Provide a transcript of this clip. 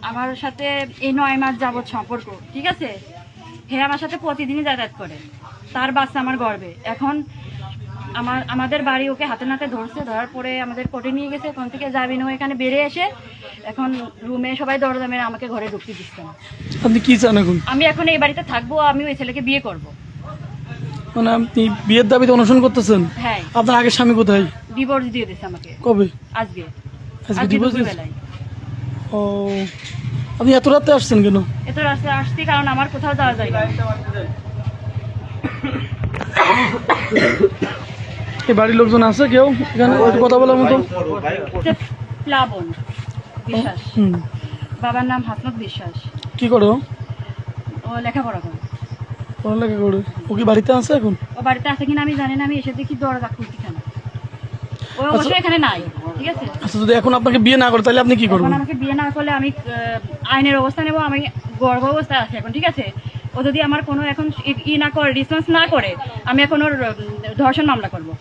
আমার সাথে এই 9 মাস যাবত সম্পর্ক, ঠিক আছে। হে আমার সাথে প্রতিদিনই যাতায়াত করে, তার বাচ্চা আমার গর্বে। এখন আমাদের বাড়ি ওকে হাতে নাতে ধরছে, ধরার পরে আমাদের কোর্টে নিয়ে গেছে। ওখান থেকে জামিন হয়ে এখানে বেরিয়ে এসে এখন রুমে সবাই দরজা মেরে আমাকে ঘরে ঢুকতে দিচ্ছে না। আপনি কি চান এখন? আমি এখন এই বাড়িতে থাকবো, আমি ওই ছেলেকে বিয়ে করব। মানে আপনি বিয়ের দাবিতে অনশন করতেছেন? হ্যাঁ। আপনার আগের স্বামী কোথায়? ডিভোর্স দিয়ে দিচ্ছে আমাকে। কবে? আজকে ডিভোর্স দিয়েছে? বেলায়। ও, আপনি এত রাতে আসছেন কেন? এত রাস্তায় আসছি কারণ আমার কোথাও যাওয়া যায় না। এই বাড়ির লোকজন আছে কেউ এখানে একটু কথা বলার মতো? প্লাবন বিশ্বাস, বাবার নাম হাসমত বিশ্বাস। কি করো? ও লেখাপড়া করে। পড়ালেখা করে। ও কি বাড়িতে আছে এখন? ও বাড়িতে আছে কিনা আমি জানি না, আমি এসে দেখি দরজা খুলছি কেন। ও অবশ্যই এখানে নাই, ঠিক আছে। আচ্ছা, যদি এখন আপনাকে বিয়ে না করে তাহলে আপনি কি করবেন? আমাকে বিয়ে না করলে আমি আইনের অবস্থা নেবো। আমি গর্ভ অবস্থায় আছি এখন, ঠিক আছে। ও যদি আমার কোনো এখন না করে, রেসপন্স না করে, আমি এখন ওর ধর্ষণ মামলা করবো।